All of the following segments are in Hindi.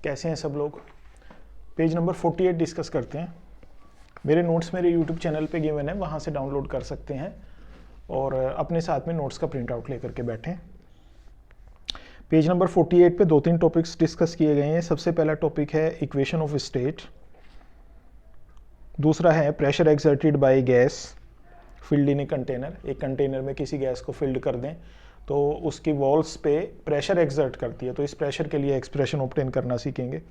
कैसे हैं सब लोग। पेज नंबर 48 डिस्कस करते हैं। मेरे नोट्स मेरे यूट्यूब चैनल पे गिवन है, वहाँ से डाउनलोड कर सकते हैं और अपने साथ में नोट्स का प्रिंट आउट लेकर के बैठें। पेज नंबर 48 पे 2-3 टॉपिक्स डिस्कस किए गए हैं। सबसे पहला टॉपिक है इक्वेशन ऑफ स्टेट, दूसरा है pressure exerted by gas filled in a container. एक कंटेनर में किसी गैस को फिल्ड कर दें तो उसकी वॉल्स पे प्रेशर एक्सर्ट करती है, तो इस प्रेशर के लिए एक्सप्रेशन ऑब्टेन करना सीखेंगे।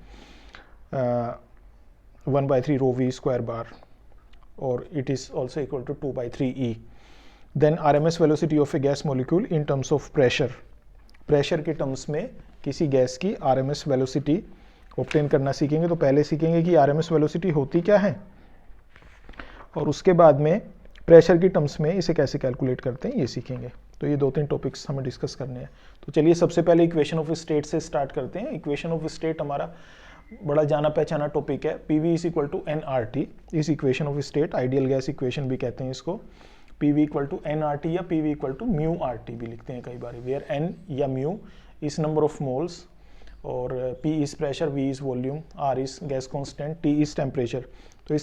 1/3 rho v square bar और it is also equal to 2/3 e. Then RMS velocity of a gas molecule in terms of pressure. Pressure के टर्म्स में किसी गैस की RMS वेलोसिटी ऑब्टेन करना सीखेंगे। तो पहले सीखेंगे कि RMS वेलोसिटी होती क्या है और उसके बाद में प्रेशर की टर्म्स में इसे कैसे कैलकुलेट करते हैं ये सीखेंगे। तो ये 2-3 टॉपिक्स हमें डिस्कस करने हैं। तो चलिए सबसे पहले इक्वेशन ऑफ स्टेट से स्टार्ट करते हैं। इक्वेशन ऑफ स्टेट हमारा बड़ा जाना पहचाना टॉपिक है। PV is equal to NRT is equation of state, ideal gas equation भी कहते हैं इसको। PV इक्वल टू NRT या PV equal to mu RT भी लिखते हैं कई बार, वेयर N या mu is number of moles और P is pressure, V is volume, R is gas constant, T is temperature. तो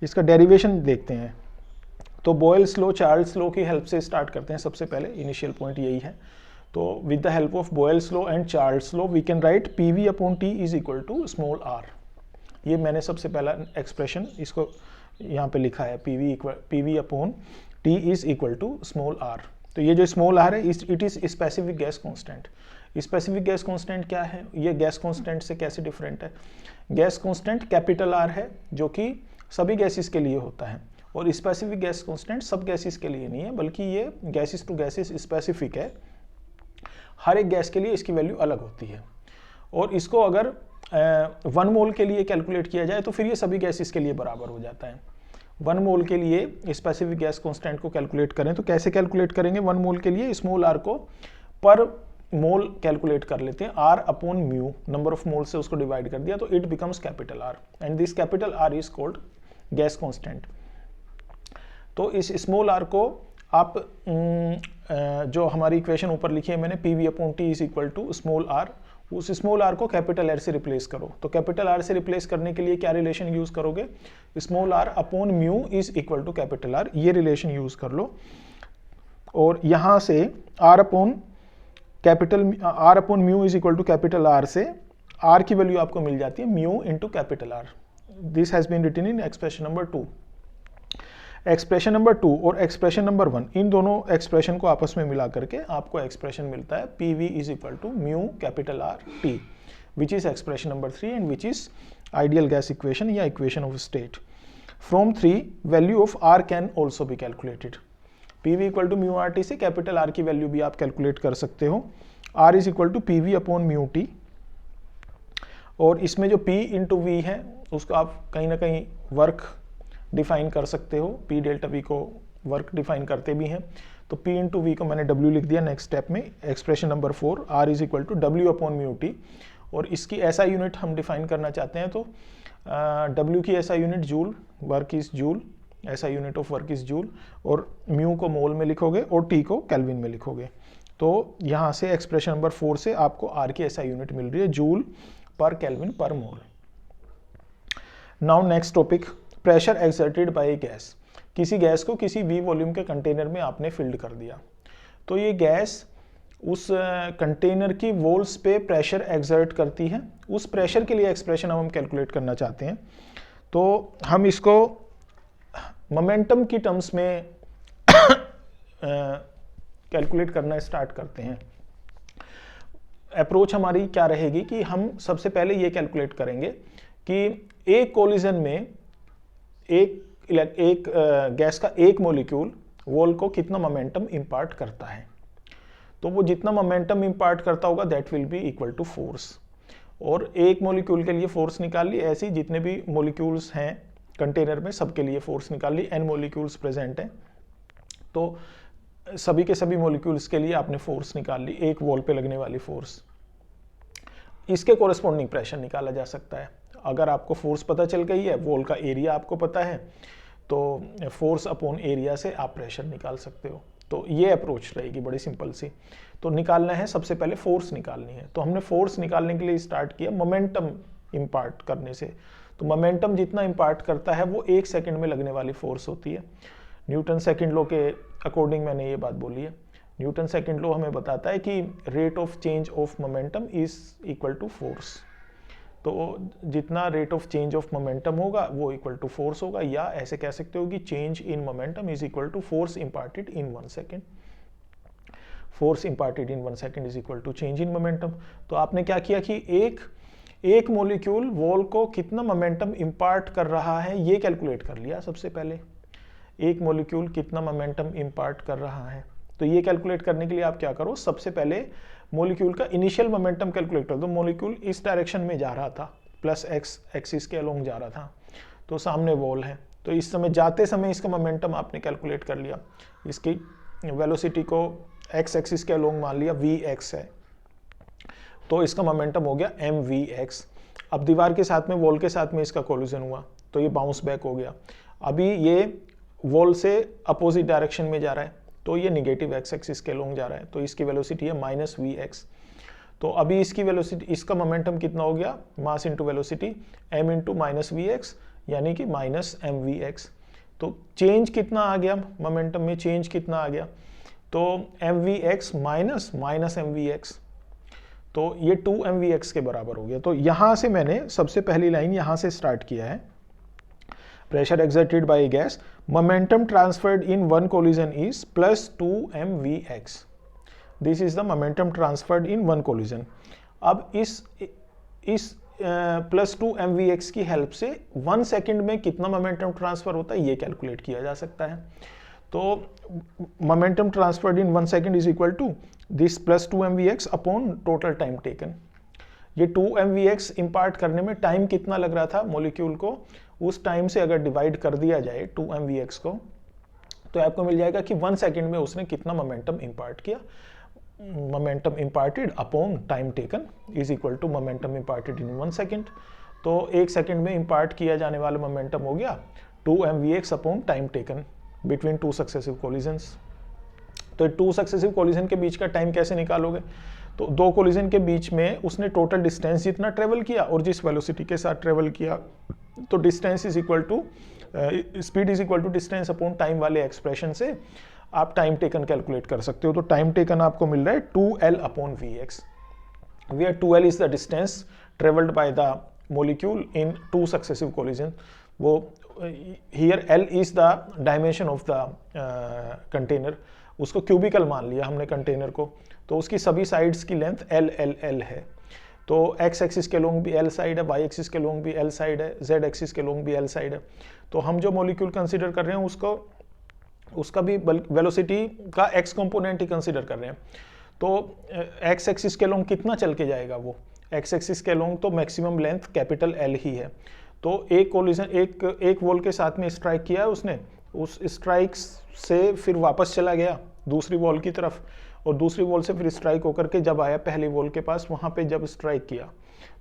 इसका डेरिवेशन देखते हैं। तो बॉयल्स लॉ, चार्ल्स लॉ की हेल्प से स्टार्ट करते हैं। सबसे पहले इनिशियल पॉइंट यही है। तो with the help of Boyle's law and Charles law we can write PV upon T is equal to small r। ये मैंने सबसे पहला एक्सप्रेशन इसको यहाँ पे लिखा है, PV upon T is equal to small r। तो ये जो स्मॉल r है it is specific gas constant. Specific gas constant क्या है, ये गैस कॉन्स्टेंट से कैसे डिफरेंट है। गैस कॉन्स्टेंट कैपिटल R है जो कि सभी गैसेस के लिए होता है, और स्पेसिफिक गैस कांस्टेंट सब गैसेस के लिए नहीं है, बल्कि ये गैसेस टू गैसेस स्पेसिफिक है। हर एक गैस के लिए इसकी वैल्यू अलग होती है, और इसको अगर 1 मोल के लिए कैलकुलेट किया जाए तो फिर ये सभी गैसेस के लिए बराबर हो जाता है। 1 मोल के लिए स्पेसिफिक गैस कांस्टेंट को कैलकुलेट करें तो कैसे कैलकुलेट करेंगे। 1 मोल के लिए स्मॉल r को पर मोल कैलकुलेट कर लेते हैं, r upon mu, number of mole से उसको डिवाइड कर दिया तो it becomes capital R, and this capital R is called gas constant. तो इस स्मॉल r को आप जो हमारी इक्वेशन ऊपर लिखी है मैंने, PV upon T is equal to small r, उस स्मॉल r को कैपिटल R से रिप्लेस करो। तो कैपिटल R से रिप्लेस करने के लिए क्या रिलेशन यूज करोगे, small r upon mu is equal to capital R, ये रिलेशन यूज कर लो। और यहाँ से r upon mu is equal to capital R से r की वैल्यू आपको मिल जाती है mu into capital R। This has been written in expression number 2। Expression number 2 और एक्सप्रेशन नंबर 1, इन दोनों एक्सप्रेशन को आपस में मिला करके आपको एक्सप्रेशन मिलता है PV is equal to mu capital R T, which is expression number 3 and which is ideal gas equation या equation of state. From 3 value of R can also be calculated. PV equal to mu RT से कैपिटल R की वैल्यू भी आप कैलकुलेट कर सकते हो। R is equal to PV upon mu T, और इसमें जो P इंटू V है उसको आप कहीं ना कहीं वर्क डिफाइन कर सकते हो। P डेल्टा V को वर्क डिफाइन करते भी हैं, तो P इंटू V को मैंने W लिख दिया नेक्स्ट स्टेप में। Expression number 4, R is equal to W upon mu T, और इसकी SI यूनिट हम डिफाइन करना चाहते हैं तो W की SI unit joule, work is joule, SI unit of work is joule, और म्यू को मोल में लिखोगे और T को केल्विन में लिखोगे। तो यहाँ से एक्सप्रेशन नंबर 4 से आपको R की SI यूनिट मिल रही है जूल पर केल्विन पर mole. Now next topic, pressure exerted by gas. किसी गैस को किसी V वॉल्यूम के कंटेनर में आपने फिल्ड कर दिया, तो ये गैस उस कंटेनर की वॉल्स पे प्रेशर एक्सर्ट करती है। उस प्रेशर के लिए एक्सप्रेशन हम कैलकुलेट करना चाहते हैं, तो हम इसको मोमेंटम की टर्म्स में कैलकुलेट करना स्टार्ट करते हैं। अप्रोच हमारी क्या रहेगी कि हम सबसे पहले ये कैलकुलेट करेंगे कि एक कोलिजन में एक गैस का एक मॉलिक्यूल वॉल को कितना मोमेंटम इंपार्ट करता है। तो वो जितना मोमेंटम इंपार्ट करता होगा that will be equal to force, और एक मॉलिक्यूल के लिए फोर्स निकाल ली, ऐसे ही जितने भी मॉलिक्यूल्स हैं कंटेनर में सबके लिए फोर्स निकाल ली। n मॉलिक्यूल्स प्रेजेंट हैं तो सभी के सभी मॉलिक्यूल्स के लिए आपने फोर्स निकाल ली, एक वॉल पे लगने वाली फोर्स। इसके कोरेस्पॉन्डिंग प्रेशर निकाला जा सकता है। अगर आपको फोर्स पता चल गई है, वॉल का एरिया आपको पता है, तो फोर्स अपॉन एरिया से आप प्रेशर निकाल सकते हो। तो ये अप्रोच रहेगी बड़ी सिंपल सी। तो निकालना है, सबसे पहले फोर्स निकालनी है। तो हमने फोर्स निकालने के लिए स्टार्ट किया मोमेंटम इम्पार्ट करने से। तो मोमेंटम जितना इम्पार्ट करता है वो 1 सेकेंड में लगने वाली फोर्स होती है। न्यूटन सेकेंड लॉ के अकॉर्डिंग मैंने ये बात बोली है। न्यूटन सेकेंड लॉ हमें बताता है कि rate of change of momentum is equal to force. तो जितना rate of change of momentum होगा वो इक्वल टू फोर्स होगा, या ऐसे कह सकते हो कि change in momentum is equal to force imparted in 1 second. Force imparted in 1 second is equal to change in momentum. तो आपने क्या किया कि एक मॉलिक्यूल वॉल को कितना मोमेंटम इम्पार्ट कर रहा है ये कैलकुलेट कर लिया सबसे पहले। एक मॉलिक्यूल कितना मोमेंटम इम्पार्ट कर रहा है, तो ये कैलकुलेट करने के लिए आप क्या करो, सबसे पहले मॉलिक्यूल का इनिशियल मोमेंटम कैलकुलेट कर दो। मॉलिक्यूल इस डायरेक्शन में जा रहा था, प्लस एक्स एक्सिस के अलोंग जा रहा था, तो सामने वॉल है, तो इस समय जाते समय इसका मोमेंटम आपने कैलकुलेट कर लिया। इसकी वेलोसिटी को एक्स एक्सिस के अलोंग मान लिया वी एक्स है, तो इसका मोमेंटम हो गया एम वी एक्स। अब दीवार के साथ में, वॉल के साथ में इसका कोलिजन हुआ तो ये बाउंस बैक हो गया। अभी ये वॉल से अपोजिट डायरेक्शन में जा रहा है, तो ये निगेटिव एक्स एक्सिस के अलोंग जा रहा है, तो इसकी वेलोसिटी है माइनस वी एक्स। तो अभी इसकी वेलोसिटी, इसका मोमेंटम कितना हो गया, mass into velocity M into minus V X, यानी कि माइनस एम वी एक्स। तो चेंज कितना आ गया, मोमेंटम में चेंज कितना आ गया, तो M V X minus minus M V X, तो ये 2 mvx के बराबर हो गया। तो यहां से मैंने सबसे पहली लाइन यहां से स्टार्ट किया है। Pressure exerted by gas, momentum transferred in one collision is plus 2 mvx। This is the momentum transferred in one collision. अब इस प्लस 2 mvx की हेल्प से 1 सेकेंड में कितना मोमेंटम ट्रांसफर होता है ये कैलकुलेट किया जा सकता है। तो momentum transferred in 1 second is equal to this plus 2 mvx upon total time taken. ये 2 mvx इम्पार्ट करने में टाइम कितना लग रहा था मॉलिक्यूल को, उस टाइम से अगर डिवाइड कर दिया जाए 2 mvx को, तो आपको मिल जाएगा कि 1 सेकेंड में उसने कितना मोमेंटम इम्पार्ट किया। Momentum imparted upon time taken is equal to momentum imparted in 1 second. तो 1 सेकेंड में इम्पार्ट किया जाने वाला मोमेंटम हो गया 2 mvx upon time taken between 2 successive collisions. तो 2 सक्सेसिव कोलिजन के बीच का टाइम कैसे निकालोगे, तो 2 कोलिजन के बीच में उसने टोटल डिस्टेंस जितना ट्रेवल किया और जिस वेलोसिटी के साथ ट्रेवल किया, तो distance is equal to speed is equal to distance upon time वाले एक्सप्रेशन से आप टाइम टेकन कैलकुलेट कर सकते हो। तो टाइम टेकन आपको मिल रहा है 2L upon Vx, where 2L is the distance travelled by the molecule in 2 successive collision। वो here L is the dimension of the container, उसको क्यूबिकल मान लिया हमने कंटेनर को, तो उसकी सभी साइड्स की लेंथ L L L है। तो x एक्सिस के लोंग भी L साइड है, y एक्सिस के लोंग भी L साइड है, z एक्सिस के लोंग भी L साइड है। तो हम जो मॉलिक्यूल कंसीडर कर रहे हैं उसका भी वेलोसिटी का x कंपोनेंट ही कंसीडर कर रहे हैं। तो x एक्सिस के लोंग कितना चल के जाएगा, वो x एक्सिस के लोंग तो मैक्सिमम लेंथ कैपिटल L ही है। तो एक कोलिजन एक वॉल के साथ में स्ट्राइक किया है उसने, उस स्ट्राइक से फिर वापस चला गया दूसरी वॉल की तरफ, और दूसरी वॉल से फिर स्ट्राइक होकर के जब आया पहली वॉल के पास, वहाँ पे जब स्ट्राइक किया,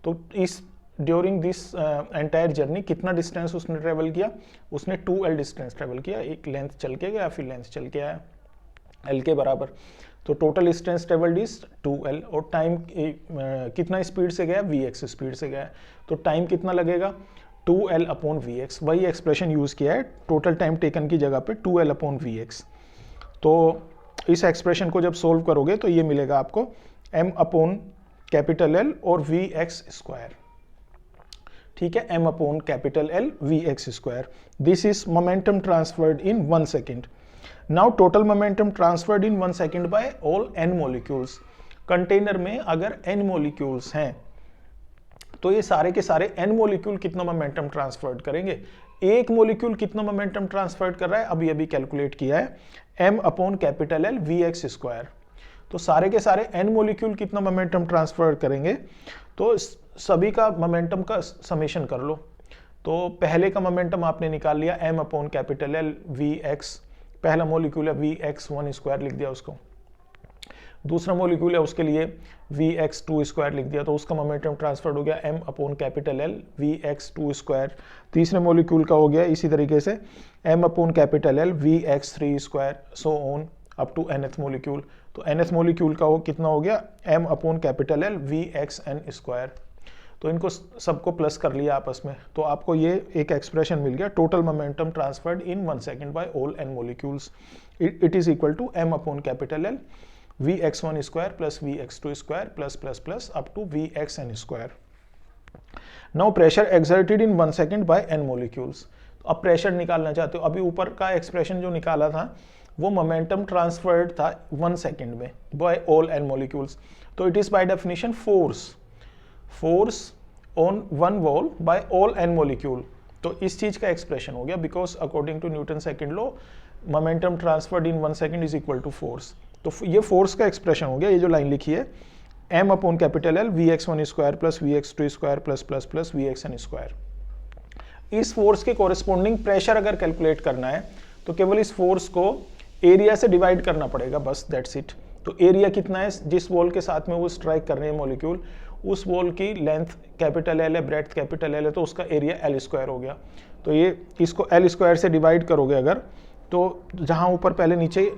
तो इस ड्यूरिंग दिस एंटायर जर्नी कितना डिस्टेंस उसने ट्रेवल किया, उसने 2L डिस्टेंस ट्रेवल किया। एक लेंथ चल के गया फिर लेंथ चल के आया L के बराबर। तो total distance travelled is 2L, और टाइम कितना स्पीड से गया, Vx स्पीड से गया, तो टाइम कितना लगेगा 2L अपॉन Vx। वही एक्सप्रेशन यूज किया है टोटल टाइम टेकन की जगह पे 2L अपॉन Vx। तो इस एक्सप्रेशन को जब सोल्व करोगे तो ये मिलेगा आपको m अपॉन कैपिटल L और Vx स्क्वायर। ठीक है, m upon capital L Vx square. This is momentum transferred in 1 second. Now total momentum transferred in 1 second by all n molecules. Container में अगर n मॉलिक्यूल्स हैं तो ये सारे के सारे n मॉलिक्यूल कितना मोमेंटम ट्रांसफर्ड करेंगे। एक मॉलिक्यूल कितना मोमेंटम ट्रांसफर्ड कर रहा है अभी अभी कैलकुलेट किया है, m upon capital L Vx square. तो सारे के सारे n मॉलिक्यूल कितना मोमेंटम ट्रांसफर करेंगे, तो सभी का मोमेंटम का समेशन कर लो। तो पहले का मोमेंटम आपने निकाल लिया m upon capital L Vx, पहला मॉलिक्यूल है Vx1 स्क्वायर लिख दिया उसको, दूसरा मॉलिक्यूल है उसके लिए Vx2 स्क्वायर लिख दिया, तो उसका मोमेंटम ट्रांसफर हो गया m upon capital L Vx2 square. तीसरे मॉलिक्यूल का हो गया इसी तरीके से m upon capital L Vx3 square, so on up to nth molecule. तो nth मोलिक्यूल का वो कितना हो गया, m upon capital L Vxn square. तो इनको सबको प्लस कर लिया आपस में, तो आपको ये एक एक्सप्रेशन मिल गया, total momentum transferred in 1 second by all n molecules, it is equal to m upon capital L Vx1 square plus Vx2 square plus plus plus up to Vxn square. Now pressure exerted in 1 second by n molecules. अब प्रेशर निकालना चाहते हो, अभी ऊपर का एक्सप्रेशन जो निकाला था वो मोमेंटम ट्रांसफर्ड था 1 सेकेंड में बाय ऑल n मोलिक्यूल्स, तो it is by definition force on one wall by all n molecule. तो इस चीज का एक्सप्रेशन हो गया, because according to Newton second law momentum transferred in 1 second is equal to force. तो ये फोर्स का एक्सप्रेशन हो गया, ये जो लाइन लिखी है m upon capital L Vx1 square plus Vx2 square plus plus plus Vxn square. इस फोर्स के कोरिस्पोंडिंग प्रेशर अगर कैलकुलेट करना है तो केवल इस फोर्स को एरिया से डिवाइड करना पड़ेगा, बस दैट्स इट। तो एरिया कितना है, जिस वॉल के साथ में वो स्ट्राइक कर रहे हैं मॉलिक्यूल, उस वॉल की लेंथ कैपिटल L है, ब्रेड्थ कैपिटल L है, तो उसका एरिया L स्क्वायर हो गया। तो ये इसको L स्क्वायर से डिवाइड करोगे अगर, तो जहां ऊपर पहले नीचे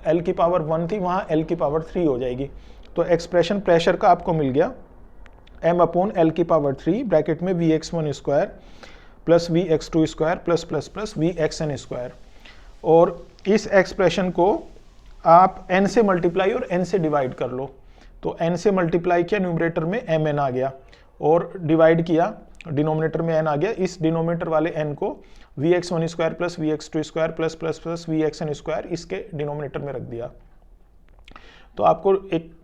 L की पावर 1 थी वहां L की पावर 3 हो जाएगी। तो एक्सप्रेशन प्रेशर का आपको मिल गया m अपॉन L की पावर 3 ब्रैकेट में Vx1 square plus Vx2 square plus plus plus Vxn square. और इस एक्सप्रेशन को आप n से मल्टीप्लाई और n से डिवाइड कर लो। तो n से मल्टीप्लाई किया, न्यूमरेटर में mn आ गया, और डिवाइड किया, डिनोमिनेटर में n आ गया। इस डिनोमिनेटर वाले n को Vx1 square plus Vx2 square plus plus plus Vxn square इसके डिनोमिनेटर में रख दिया। तो आपको एक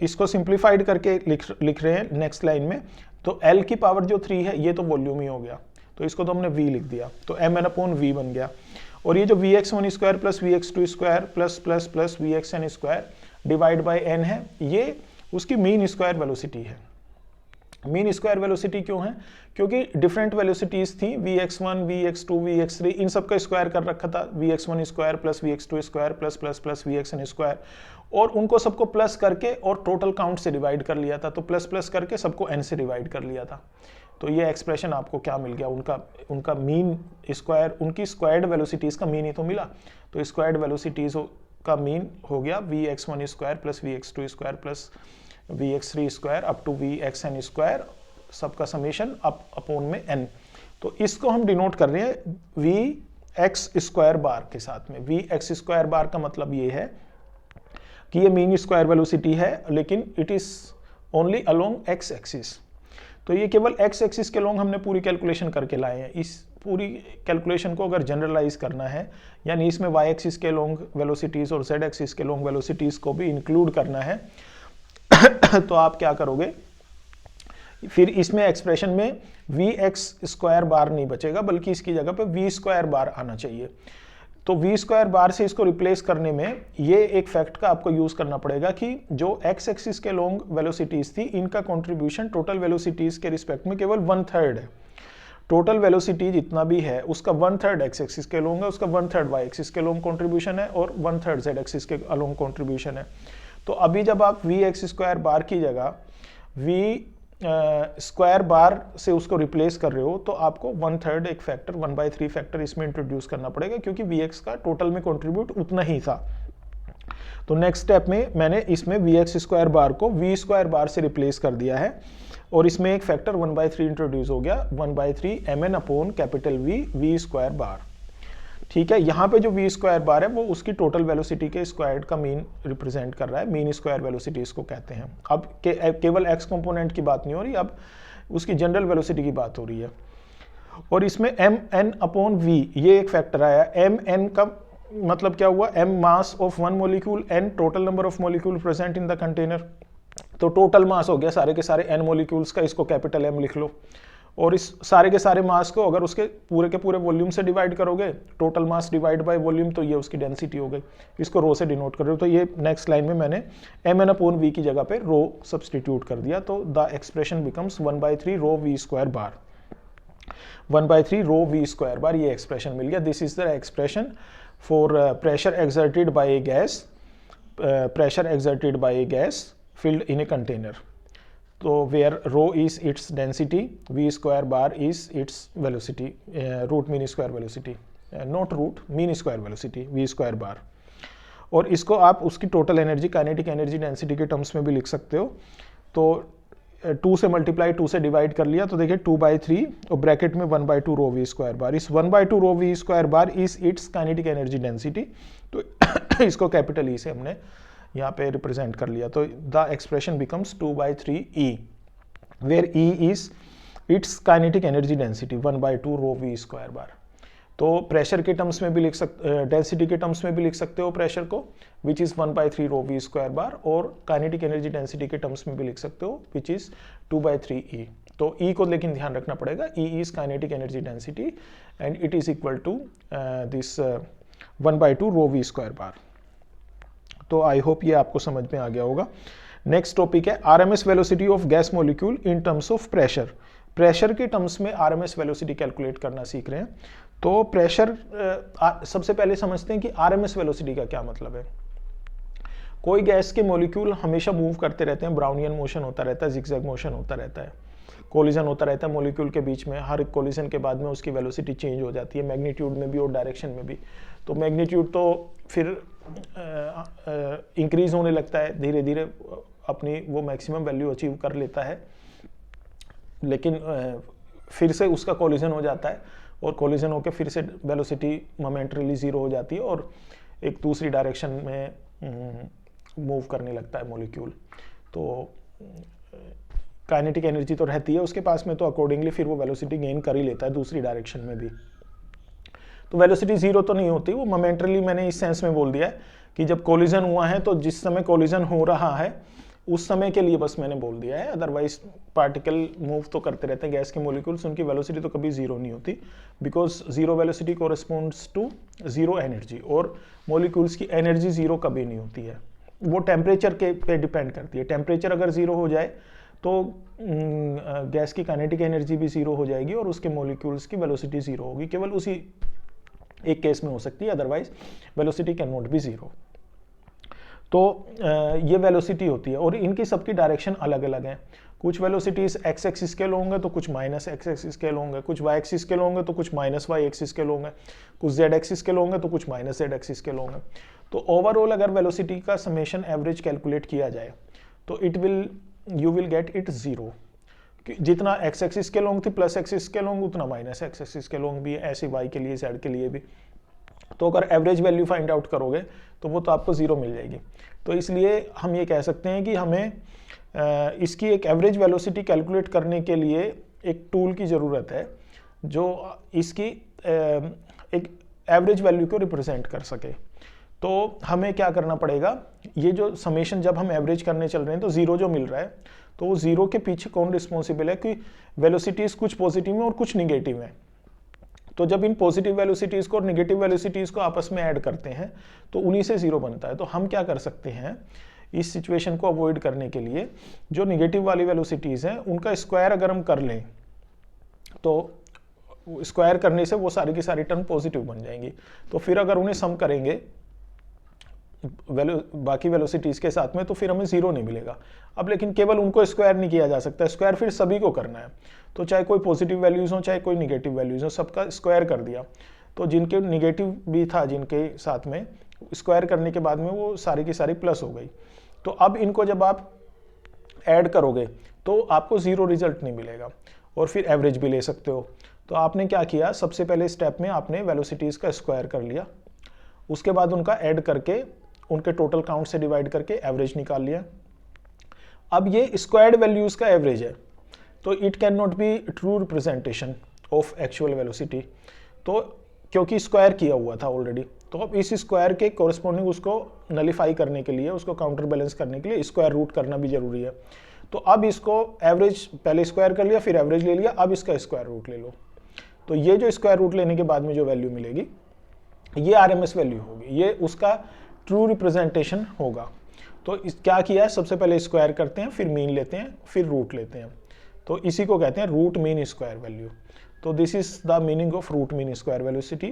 इसको सिंप्लीफाइड करके लिख रहे हैं नेक्स्ट लाइन में। तो L की पावर जो 3 है ये तो वॉल्यूम ही हो गया, तो इसको तो हमने V लिख दिया, तो mn अपॉन V बन गया। और ये जो Vx1 square plus Vx2 square plus plus plus Vxn square divide by n है, ये उसकी मीन स्क्वायर वेलोसिटी है। मीन स्क्वायर वेलोसिटी क्यों है, क्योंकि डिफरेंट वेलोसिटीज थी, Vx1 Vx2 Vx3, इन सब का स्क्वायर कर रखा था, Vx1 square plus Vx2 square plus plus plus Vxn square, और उनको सबको प्लस करके और टोटल काउंट से डिवाइड कर लिया था, तो प्लस प्लस करके सबको n से डिवाइड कर लिया था। तो ये एक्सप्रेशन आपको क्या मिल गया, उनका मीन स्क्वायर, उनकी स्क्वायर्ड वेलोसिटीज का मीन ही तो मिला। तो स्क्वायर्ड वेलोसिटीज का मीन हो गया Vx1 square plus Vx2 square plus Vx3 square up to Vxn square, सबका समेशन अपॉन में n। तो इसको हम डिनोट कर रहे हैं Vx स्क्वायर बार के साथ में। Vx स्क्वायर बार का मतलब ये है कि ये मीन स्क्वायर वेलोसिटी है, लेकिन it is only along x axis. तो ये केवल एक्स एक्सिस के लॉन्ग हमने पूरी कैलकुलेशन करके लाए हैं। इस पूरी कैलकुलेशन को अगर जनरलाइज करना है, यानी इसमें वाई एक्सिस के लॉन्ग वेलोसिटीज और जेड एक्सिस के लॉन्ग वेलोसिटीज को भी इंक्लूड करना है, तो आप क्या करोगे, फिर इसमें एक्सप्रेशन में Vx स्क्वायर बार नहीं बचेगा, बल्कि इसकी जगह पे V स्क्वायर बार आना चाहिए। तो V स्क्वायर बार से इसको रिप्लेस करने में ये एक फैक्ट का आपको यूज करना पड़ेगा कि जो एक्स एक्सिस के लॉन्ग वेलोसिटीज थी, इनका कंट्रीब्यूशन टोटल वेलोसिटीज के रिस्पेक्ट में केवल 1/3 है। टोटल वेलोसिटी जितना भी है उसका 1/3 एक्स एक्सिस के लॉन्ग है, उसका 1/3 वाई एक्सिस के लॉन्ग कंट्रीब्यूशन है, और 1/3 जेड एक्सिस के लॉन्ग कंट्रीब्यूशन है। तो अभी जब आप Vx स्क्वायर बार की जगह V स्क्वायर बार से उसको रिप्लेस कर रहे हो, तो आपको 1/3 एक फैक्टर 1/3 फैक्टर इसमें इंट्रोड्यूस करना पड़ेगा, क्योंकि Vx का टोटल में कंट्रीब्यूट उतना ही था। तो नेक्स्ट स्टेप में मैंने इसमें Vx स्क्वायर बार को V स्क्वायर बार से रिप्लेस कर दिया है, और इसमें एक फैक्टर 1/3 इंट्रोड्यूस हो गया, 1/3 mn upon capital V square बार। ठीक है, यहाँ पे जो V स्क्वायर बार है वो उसकी टोटल वेलोसिटी के स्क्वायर्ड का मीन रिप्रेजेंट कर रहा है, मीन स्क्वायर वेलोसिटी इसको कहते हैं। अब केवल x कंपोनेंट की बात नहीं हो रही, अब उसकी जनरल वेलोसिटी की बात हो रही है। और इसमें mn अपॉन v ये एक फैक्टर आया। mn का मतलब क्या हुआ, m mass of one molecule, n total number of molecule present in the container. तो टोटल मास हो गया सारे के सारे n मोलिक्यूल्स का, इसको कैपिटल M लिख लो। और इस सारे के सारे मास को अगर उसके पूरे के पूरे वॉल्यूम से डिवाइड करोगे, total mass divide by volume, तो ये उसकी डेंसिटी हो गई। इसको रो से डिनोट कर रहे हो, तो ये नेक्स्ट लाइन में मैंने mn अपॉन v की जगह पे रो सब्सटीट्यूट कर दिया। तो the expression becomes 1/3 rho v square bar, 1/3 rho v square bar, ये एक्सप्रेशन मिल गया। This is the expression for pressure exerted by a gas, pressure exerted by a gas filled in a container. So where rho is its density, v square bar is its velocity, root mean square velocity, not root, mean square velocity, v square bar. और इसको आप उसकी total energy kinetic energy density के टर्म्स में भी लिख सकते हो। तो 2 से मल्टीप्लाई 2 से डिवाइड कर लिया तो देखिए 2/3 और ब्रैकेट में 1/2 रो वी स्क्वायर बार। इस 1/2 rho V square bar is its kinetic energy density. तो इसको कैपिटल ई से हमने यहाँ पे रिप्रेजेंट कर लिया। तो the expression becomes 2/3 E, where E is its kinetic energy density 1/2 rho V square bar. तो प्रेशर के टर्म्स में भी लिख सकते, डेंसिटी के टर्म्स में भी लिख सकते हो प्रेशर को, which is 1/3 rho V square bar, और काइनेटिक एनर्जी डेंसिटी के टर्म्स में भी लिख सकते हो विच इज 2/3 ई। तो ई को लेकिन ध्यान रखना पड़ेगा, E is kinetic energy density and it is equal to this 1/2 rho V square bar. तो आई होप ये आपको समझ में आ गया होगा। नेक्स्ट टॉपिक है RMS velocity of gas molecule in terms of pressure. Pressure के टर्म्स में आरएमएस वेलोसिटी कैलकुलेट करना सीख रहे हैं। तो प्रेशर सबसे पहले समझते हैं कि आरएमएस वेलोसिटी का क्या मतलब है। कोई गैस के मॉलिक्यूल हमेशा मूव करते रहते हैं, ब्राउनियन मोशन होता रहता है, जिगजैग मोशन होता रहता है, कोलिजन होता रहता है मॉलिक्यूल के बीच में। हर कोलिजन के बाद में उसकी वेलोसिटी चेंज हो जाती है, मैग्नीट्यूड में भी और डायरेक्शन में भी। तो मैग्नीट्यूड तो फिर इंक्रीज होने लगता है, धीरे धीरे अपनी वो मैक्सिमम वैल्यू अचीव कर लेता है, लेकिन फिर से उसका कोलिजन हो जाता है और कोलिजन होकर फिर से वेलोसिटी मोमेंटरीली जीरो हो जाती है और एक दूसरी डायरेक्शन में मूव करने लगता है मॉलिक्यूल। तो काइनेटिक एनर्जी तो रहती है उसके पास में, तो अकॉर्डिंगली फिर वो वेलोसिटी गेन कर ही लेता है दूसरी डायरेक्शन में भी। तो वेलोसिटी जीरो तो नहीं होती, वो मोमेंटरीली मैंने इस सेंस में बोल दिया है कि जब कोलिजन हुआ है तो जिस समय कोलिजन हो रहा है उस समय के लिए बस मैंने बोल दिया है। अदरवाइज पार्टिकल मूव तो करते रहते हैं गैस के मॉलिक्यूल्स, उनकी वेलोसिटी तो कभी जीरो नहीं होती, because zero velocity corresponds to zero energy, और मॉलिक्यूल्स की एनर्जी जीरो कभी नहीं होती है, वो टेम्परेचर के पे डिपेंड करती है। टेम्परेचर अगर जीरो हो जाए तो गैस की काइनेटिक एनर्जी भी जीरो हो जाएगी और उसके मॉलिक्यूल्स की वेलोसिटी जीरो होगी। केवल उसी एक केस में हो सकती है, otherwise velocity can not be zero. तो ये वेलोसिटी होती है और इनकी सबकी डायरेक्शन अलग अलग है। कुछ वेलोसिटीज एक्स एक्सिस स्केल होंगे तो कुछ माइनस एक्स एक्सिस स्केल होंगे, कुछ वाई एक्सिस स्केल होंगे तो कुछ माइनस वाई एक्सिस स्केल होंगे, कुछ जेड एक्सिस स्केल होंगे तो कुछ माइनस जेड एक्सिस स्केल होंगे। तो ओवरऑल अगर वेलोसिटी का समेशन एवरेज कैलकुलेट किया जाए तो you will get it zero. जितना एक्स एक्सिस स्केल होंगे थी प्लस एक्सिस स्केल होंगे उतना माइनस एक्स एक्सिस स्केल होंगे भी, ऐसे वाई के लिए जेड के लिए भी। तो अगर एवरेज वैल्यू फाइंड आउट करोगे तो वो तो आपको जीरो मिल जाएगी। तो इसलिए हम ये कह सकते हैं कि हमें इसकी एक एवरेज वेलोसिटी कैलकुलेट करने के लिए एक टूल की ज़रूरत है जो इसकी एक एवरेज वैल्यू को रिप्रेजेंट कर सके। तो हमें क्या करना पड़ेगा, ये जो समेशन जब हम एवरेज करने चल रहे हैं तो जीरो जो मिल रहा है तो वो जीरो के पीछे कौन रिस्पॉन्सिबल है कि वेलोसिटीज कुछ पॉजिटिव में और कुछ निगेटिव है। तो जब इन पॉजिटिव वेलोसिटीज को और निगेटिव वेलोसिटीज को आपस में ऐड करते हैं तो उन्हीं से जीरो बनता है। तो हम क्या कर सकते हैं इस सिचुएशन को अवॉइड करने के लिए, जो निगेटिव वाली वेलोसिटीज हैं उनका स्क्वायर अगर हम कर लें तो स्क्वायर करने से वो सारी की सारी टर्म पॉजिटिव बन जाएंगी। तो फिर अगर उन्हें सम करेंगे बाकी वेलोसिटीज के साथ में तो फिर हमें जीरो नहीं मिलेगा। अब लेकिन केवल उनको स्क्वायर नहीं किया जा सकता, स्क्वायर फिर सभी को करना है। तो चाहे कोई पॉजिटिव वैल्यूज हो चाहे कोई निगेटिव वैल्यूज हो, सबका स्क्वायर कर दिया। तो जिनके निगेटिव भी था जिनके साथ में, स्क्वायर करने के बाद में वो सारी की सारी प्लस हो गई। तो अब इनको जब आप ऐड करोगे तो आपको जीरो रिजल्ट नहीं मिलेगा और फिर एवरेज भी ले सकते हो। तो आपने क्या किया, सबसे पहले स्टेप में आपने वेलोसिटीज का स्क्वायर कर लिया, उसके बाद उनका ऐड करके उनके टोटल काउंट से डिवाइड करके एवरेज निकाल लिया। अब ये स्क्वायर्ड वैल्यूज का एवरेज है तो it can not be true representation of actual velocity, तो क्योंकि स्क्वायर किया हुआ था ऑलरेडी। तो अब इस स्क्वायर के कोरस्पॉन्डिंग उसको नलीफाई करने के लिए, उसको काउंटर बैलेंस करने के लिए स्क्वायर रूट करना भी जरूरी है। तो अब इसको एवरेज पहले स्क्वायर कर लिया फिर एवरेज ले लिया, अब इसका स्क्वायर रूट ले लो। तो ये जो स्क्वायर रूट लेने के बाद में जो वैल्यू मिलेगी ये आरएमएस वैल्यू होगी, ये उसका ट्रू रिप्रेजेंटेशन होगा। तो क्या किया है, सबसे पहले स्क्वायर करते हैं फिर मीन लेते हैं फिर रूट लेते हैं। तो इसी को कहते हैं रूट मीन स्क्वायर वैल्यू। तो this is the meaning of root mean square velocity,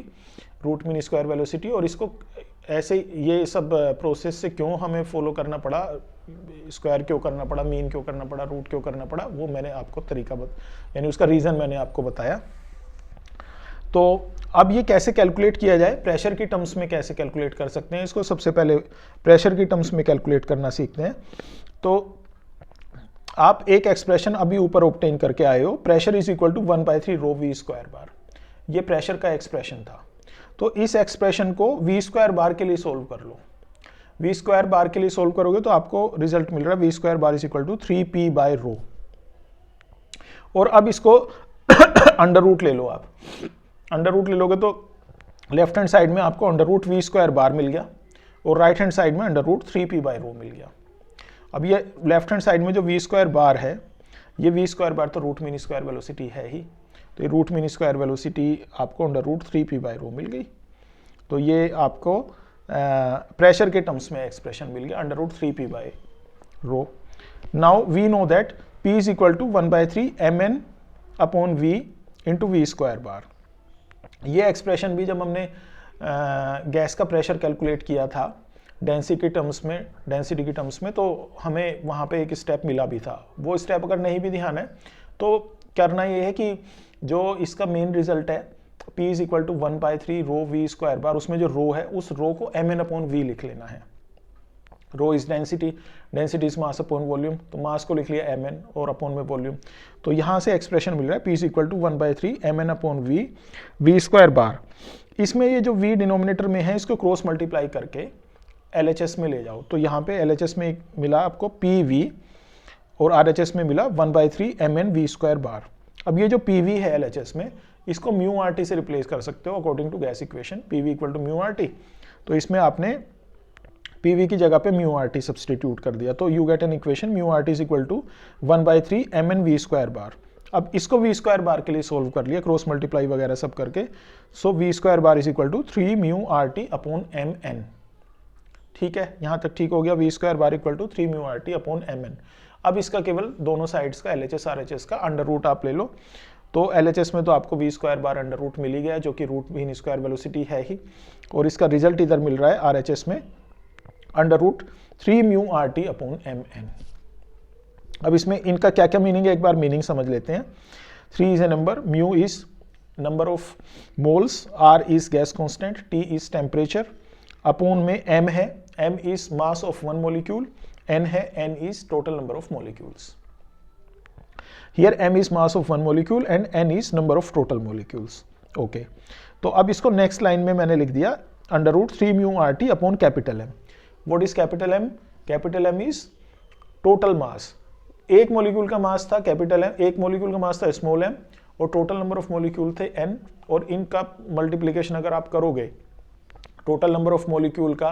root mean square velocity. और इसको ऐसे ये सब प्रोसेस से क्यों हमें फॉलो करना पड़ा, स्क्वायर क्यों करना पड़ा, मीन क्यों करना पड़ा, रूट क्यों करना पड़ा, वो मैंने आपको तरीका यानी उसका रीज़न मैंने आपको बताया। तो अब ये कैसे कैलकुलेट किया जाए, प्रेशर की टर्म्स में कैसे कैलकुलेट कर सकते हैं इसको, सबसे पहले प्रेशर की टर्म्स में कैलकुलेट करना सीखते हैं। तो आप एक एक्सप्रेशन अभी ऊपर ऑब्टेन करके आए हो, pressure is equal to 1/3 rho V square bar, ये प्रेशर का एक्सप्रेशन था। तो इस एक्सप्रेशन को वी स्क्वायर बार के लिए सोल्व कर लो। वी स्क्वायर बार के लिए सोल्व करोगे तो आपको रिजल्ट मिल रहा है V square bar is equal to 3p by rho. और अब इसको अंडर रूट ले लो आप, अंडर रूट ले लोगे तो लेफ्ट हैंड साइड में आपको under root V square bar मिल गया और राइट हैंड साइड में under root 3p by rho मिल गया। अब ये लेफ्ट हैंड साइड में जो वी स्क्वायर बार है, ये वी स्क्वायर बार तो रूट मीन स्क्वायर वेलोसिटी है ही, तो ये रूट मीन स्क्वायर वेलोसिटी आपको under root 3p by rho मिल गई। तो ये आपको प्रेशर के टर्म्स में एक्सप्रेशन मिल गया under root 3p by rho. Now we know that p is equal to 1/3 mn अपॉन v into V square bar. ये एक्सप्रेशन भी जब हमने गैस का प्रेशर कैलकुलेट किया था डेंसिटी की टर्म्स में, तो हमें वहाँ पे एक स्टेप मिला भी था। वो स्टेप अगर नहीं भी ध्यान है तो करना ये है कि जो इसका मेन रिजल्ट है p is equal to 1/3 rho V square bar, उसमें जो रो है उस रो को mn अपॉन v लिख लेना है। Rho is density, density is mass upon volume, तो मास को लिख लिया mn और अपॉन में वॉल्यूम। तो यहाँ से एक्सप्रेशन मिल रहा है p is equal to 1/3 mn अपॉन v स्क्वायर बार। इसमें ये जो v डिनोमिनेटर में है इसको क्रॉस मल्टीप्लाई करके LHS में ले जाओ, तो यहाँ पे LHS में मिला आपको PV और RHS में मिला 1/3 mn v स्क्वायर बार। अब ये जो PV है LHS में, इसको म्यू RT से रिप्लेस कर सकते हो according to gas equation, PV equal to mu RT। तो इसमें आपने PV की जगह पे म्यू RT सब्सटीट्यूट कर दिया, तो you get an equation mu RT is equal to 1/3 mn v square bar. अब इसको v स्क्वायर बार के लिए सोल्व कर लिया क्रॉस मल्टीप्लाई वगैरह सब करके, so v square bar is equal to 3 mu RT upon mn। ठीक है, यहाँ तक ठीक हो गया, V square bar equal to 3 mu RT upon mn। अब इसका केवल दोनों साइड्स का LHS RHS का अंडर रूट आप ले लो, तो LHS में तो आपको V square bar under root मिल ही गया जो कि रूट मीन स्क्वायर वेलोसिटी है ही, और इसका रिजल्ट इधर मिल रहा है RHS में under root 3 mu RT upon mn। अब इसमें इनका क्या क्या मीनिंग है, एक बार मीनिंग समझ लेते हैं। 3 is a number, mu is number of moles, R is gas constant, T is temperature, upon में m है, m is mass of one molecule, n है, n is total number of molecules. Here m is mass of one molecule and n is number of total molecules. Okay, तो अब इसको नेक्स्ट लाइन में मैंने लिख दिया under root 3 mu RT upon capital M। What is capital M? Capital M is total मास। एक मॉलिक्यूल का मास था कैपिटल M, एक मॉलिक्यूल का मास था स्मॉल m, और टोटल नंबर ऑफ मॉलिक्यूल थे n, और इनका मल्टीप्लीकेशन अगर आप करोगे टोटल नंबर ऑफ मॉलिक्यूल का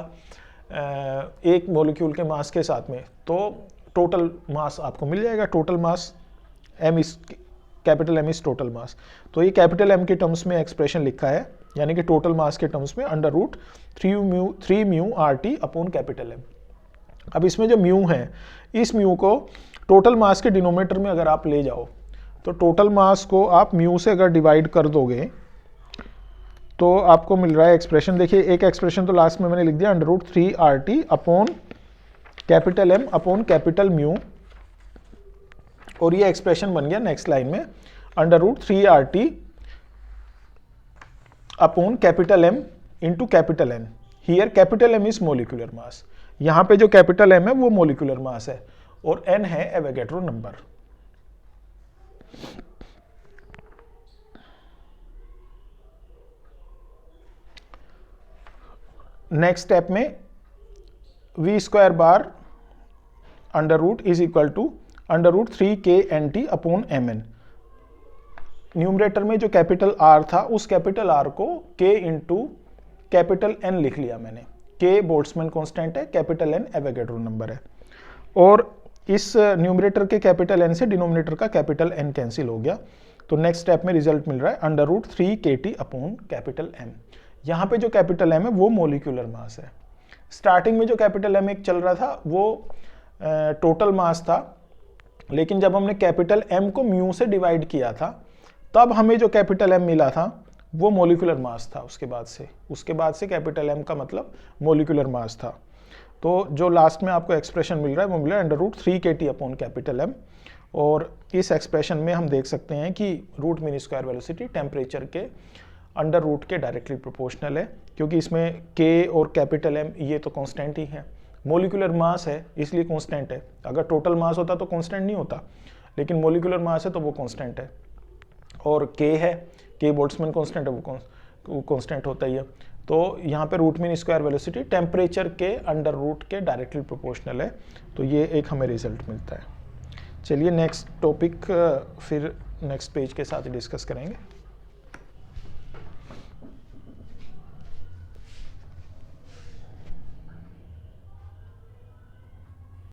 एक मॉलिक्यूल के मास के साथ में, तो टोटल मास आपको मिल जाएगा। Total mass m is capital M is total mass. तो ये कैपिटल M के टर्म्स में एक्सप्रेशन लिखा है, यानी कि टोटल मास के टर्म्स में under root 3 mu RT upon capital M। अब इसमें जो म्यू है, इस म्यू को टोटल मास के डिनोमिनेटर में अगर आप ले जाओ, तो टोटल मास को आप म्यू से अगर डिवाइड कर दोगे तो आपको मिल रहा है एक्सप्रेशन। देखिए, एक एक्सप्रेशन तो लास्ट में मैंने लिख दिया under root 3 RT upon capital M upon capital mu, और ये एक्सप्रेशन बन गया नेक्स्ट लाइन में under root 3 RT upon capital M into capital N। Here capital M is molecular mass, यहाँ पे जो कैपिटल M है वो मोलिकुलर मास है, और N है एवोगैड्रो नंबर। नेक्स्ट स्टेप में v square bar under root is equal to under root 3kNT upon mn। Numerator में जो कैपिटल R था, उस कैपिटल R को k इंटू कैपिटल N लिख लिया मैंने। k बोल्ट्जमैन कांस्टेंट है, कैपिटल N एवोगैड्रो नंबर है, और इस न्यूमरेटर के कैपिटल N से डिनोमिनेटर का कैपिटल N कैंसिल हो गया। तो नेक्स्ट स्टेप में रिजल्ट मिल रहा है under root 3kT upon capital M। यहाँ पे जो कैपिटल M है वो मोलिकुलर मास है। स्टार्टिंग में जो कैपिटल M एक चल रहा था वो टोटल मास था, लेकिन जब हमने कैपिटल M को म्यू से डिवाइड किया था तब हमें जो कैपिटल M मिला था वो मोलिकुलर मास था। उसके बाद से कैपिटल M का मतलब मोलिकुलर मास था। तो जो लास्ट में आपको एक्सप्रेशन मिल रहा है वो मिल रहा है under root 3kT upon capital M, और इस एक्सप्रेशन में हम देख सकते हैं कि root mean square velocity temperature के अंडर रूट के डायरेक्टली प्रोपोर्शनल है, क्योंकि इसमें के और कैपिटल एम ये तो कांस्टेंट ही है। मोलिकुलर मास है इसलिए कांस्टेंट है, अगर टोटल मास होता तो कांस्टेंट नहीं होता, लेकिन मोलिकुलर मास है तो वो कांस्टेंट है। और के है, के बोल्ट्जमैन कांस्टेंट है, वो कांस्टेंट होता ही है। तो यहाँ पे root mean square velocity temperature के अंडर रूट के डायरेक्टली प्रोपोर्शनल है, तो ये एक हमें रिजल्ट मिलता है। चलिए नेक्स्ट टॉपिक फिर नेक्स्ट पेज के साथ डिस्कस करेंगे।